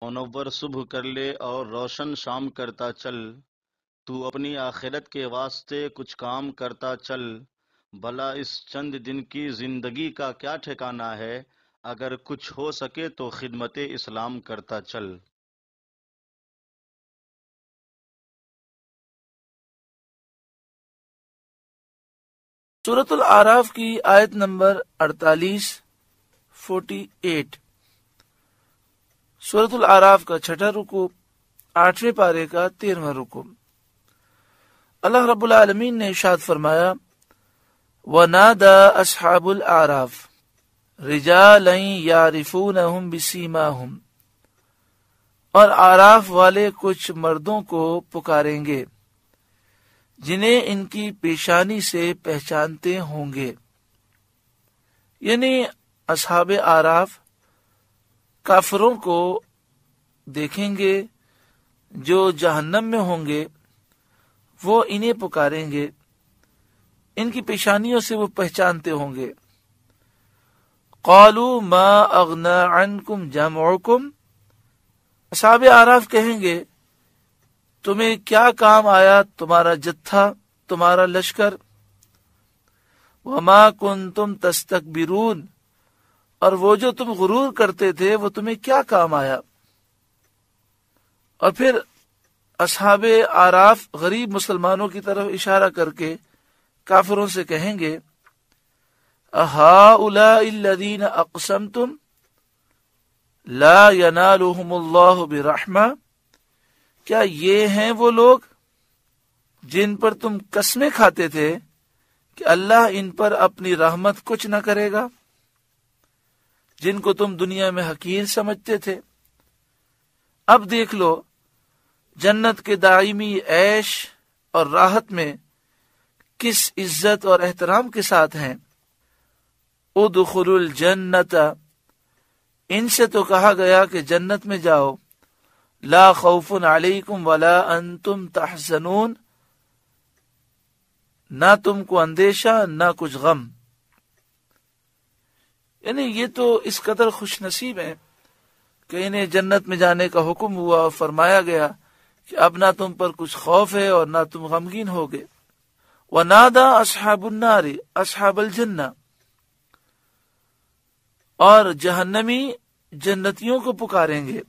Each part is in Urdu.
منور صبح کر لے اور روشن شام کرتا چل، تو اپنی آخرت کے واسطے کچھ کام کرتا چل، بھلا اس چند دن کی زندگی کا کیا ٹھکانہ ہے، اگر کچھ ہو سکے تو خدمت اسلام کرتا چل۔ سورۃ الاعراف کی آیت نمبر 48 سورۃ الاعراف کا چھٹا رکوع، 8ویں پارے کا 13واں رکوع۔ اللہ رب العالمین نے ارشاد فرمایا، وَنَادَى أَصْحَابُ الْأَعْرَافِ رِجَالًا يَعْرِفُونَهُمْ بِسِيمَاهُمْ، اور اعراف والے کچھ مردوں کو پکاریں گے جنہیں ان کی پیشانی سے پہچانتے ہوں گے۔ یعنی اصحاب اعراف کافروں کو دیکھیں گے جو جہنم میں ہوں گے، وہ انہیں پکاریں گے، ان کی پیشانیوں سے وہ پہچانتے ہوں گے۔ قالوا ما اغنى عنكم جمعكم، اصحاب اعراف کہیں گے تمہیں کیا کام آیا تمہارا جتھا، تمہارا لشکر۔ وما کنتم تستکبرون، اور وہ جو تم غرور کرتے تھے وہ تمہیں کیا کام آیا۔ اور پھر اصحاب اعراف غریب مسلمانوں کی طرف اشارہ کر کے کافروں سے کہیں گے، اہؤلاء الذین اقسمتم لا ینالهم اللہ برحمہ، کیا یہ ہیں وہ لوگ جن پر تم قسمیں کھاتے تھے کہ اللہ ان پر اپنی رحمت کچھ نہ کرے گا، جن کو تم دنیا میں حقیر سمجھتے تھے۔ اب دیکھ لو جنت کے دائمی عیش اور راحت میں کس عزت اور احترام کے ساتھ ہیں۔ ادخلوا الجنت، ان سے تو کہا گیا کہ جنت میں جاؤ، لا خوف علیکم ولا انتم تحزنون، نہ تم کو اندیشہ نہ کچھ غم۔ یعنی یہ تو اس قدر خوش نصیب ہیں کہ انہیں جنت میں جانے کا حکم ہوا اور فرمایا گیا کہ اب نہ تم پر کچھ خوف ہے اور نہ تم غمگین ہوگے۔ وَنَادَى أَصْحَابُ النَّارِ أَصْحَابَ الْجَنَّةِ، اور جہنمی جنتیوں کو پکاریں گے،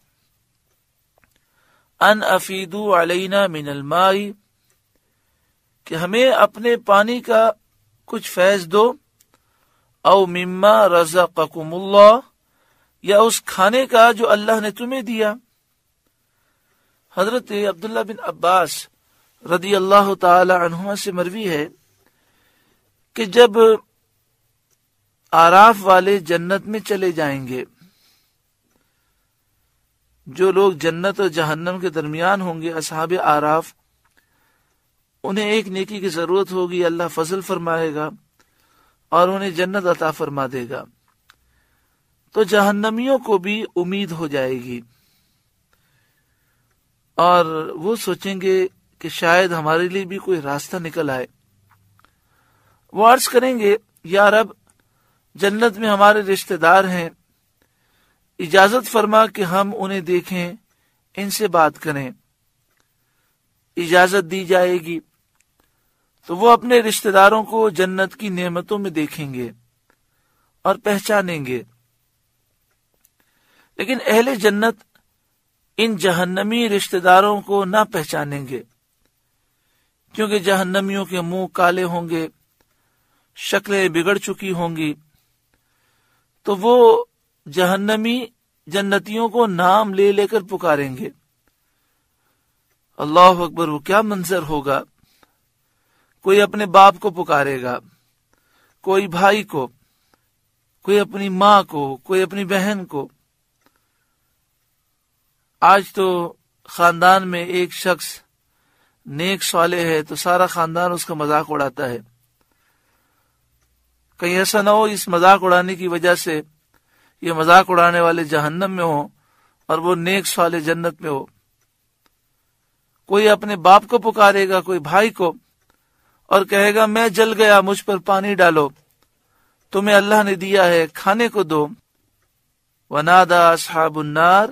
ان افیدوا علینا من الماء، کہ ہمیں اپنے پانی کا کچھ فیض دو، او مما رزقکم اللہ، یا اس کھانے کا جو اللہ نے تمہیں دیا۔ حضرت عبداللہ بن عباس رضی اللہ تعالی عنہما سے مروی ہے کہ جب اعراف والے جنت میں چلے جائیں گے، جو لوگ جنت اور جہنم کے درمیان ہوں گے، اصحاب اعراف، انہیں ایک نیکی کی ضرورت ہوگی، اللہ فضل فرمائے گا اور انہیں جنت عطا فرما دے گا، تو جہنمیوں کو بھی امید ہو جائے گی اور وہ سوچیں گے کہ شاید ہمارے لیے بھی کوئی راستہ نکل آئے۔ وہ عرض کریں گے، یا رب، جنت میں ہمارے رشتہ دار ہیں، اجازت فرما کہ ہم انہیں دیکھیں، ان سے بات کریں۔ اجازت دی جائے گی تو وہ اپنے رشتہ داروں کو جنت کی نعمتوں میں دیکھیں گے اور پہچانیں گے۔ لیکن اہل جنت ان جہنمی رشتہ داروں کو نہ پہچانیں گے، کیونکہ جہنمیوں کے منہ کالے ہوں گے، شکلیں بگڑ چکی ہوں گی، تو وہ جہنمی جنتیوں کو نام لے لے کر پکاریں گے۔ اللہ اکبر، وہ کیا منظر ہوگا! کوئی اپنے باپ کو پکارے گا، کوئی بھائی کو، کوئی اپنی ماں کو، کوئی اپنی بہن کو۔ آج تو خاندان میں ایک شخص نیک صالح ہے تو سارا خاندان اس کا مذاق اڑاتا ہے۔ کہیں ایسا نہ ہو اس مذاق اڑانے کی وجہ سے یہ مذاق اڑانے والے جہنم میں ہوں اور وہ نیک صالح جنت میں ہو۔ کوئی اپنے باپ کو پکارے گا، کوئی بھائی کو، اور کہے گا میں جل گیا، مجھ پر پانی ڈالو، تمہیں اللہ نے دیا ہے، کھانے کو دو۔ وَنَادَى أَصْحَابُ النَّارِ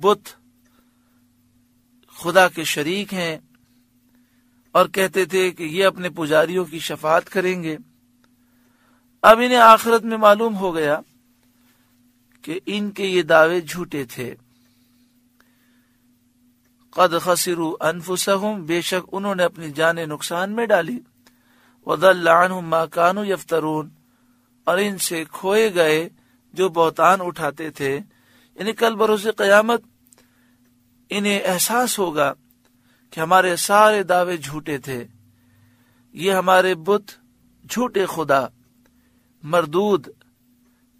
بت خدا کے شریک ہیں اور کہتے تھے کہ یہ اپنے پجاریوں کی شفاعت کریں گے، اب انہیں آخرت میں معلوم ہو گیا کہ ان کے یہ دعوے جھوٹے تھے۔ قد خسروا انفسهم، بے شک انہوں نے اپنی جانیں نقصان میں ڈالی، وضل عنهم ما كانوا يفترون، اور ان سے کھوئے گئے جو بہتان اٹھاتے تھے۔ یعنی کل بروز قیامت انہیں احساس ہوگا کہ ہمارے سارے دعوے جھوٹے تھے، یہ ہمارے بت جھوٹے خدا مردود،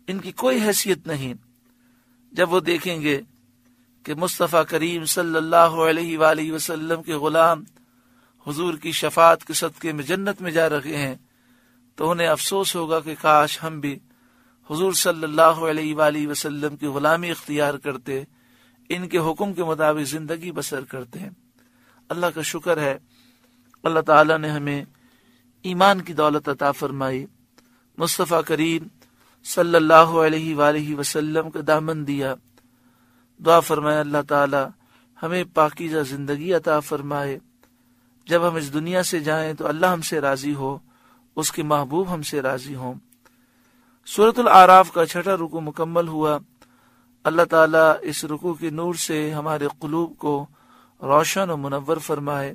ان کی کوئی حیثیت نہیں۔ جب وہ دیکھیں گے کہ مصطفیٰ کریم صلی اللہ علیہ وآلہ وسلم کے غلام حضور کی شفاعت کے صدقے میں جنت میں جا رہے ہیں، تو انہیں افسوس ہوگا کہ کاش ہم بھی حضور صلی اللہ علیہ وآلہ وسلم کی غلامی اختیار کرتے، ان کے حکم کے مطابق زندگی بسر کرتے ہیں۔ اللہ کا شکر ہے، اللہ تعالیٰ نے ہمیں ایمان کی دولت عطا فرمائی، مصطفیٰ کریم صلی اللہ علیہ وآلہ وسلم کا دامن دیا۔ دعا فرمائے اللہ تعالیٰ ہمیں پاکیزہ زندگی عطا فرمائے، جب ہم اس دنیا سے جائیں تو اللہ ہم سے راضی ہو، اس کے محبوب ہم سے راضی ہوں۔ سورۃ الاعراف کا 6واں رکوع مکمل ہوا۔ اللہ تعالیٰ اس رکوع کے نور سے ہمارے قلوب کو روشن و منور فرمائے۔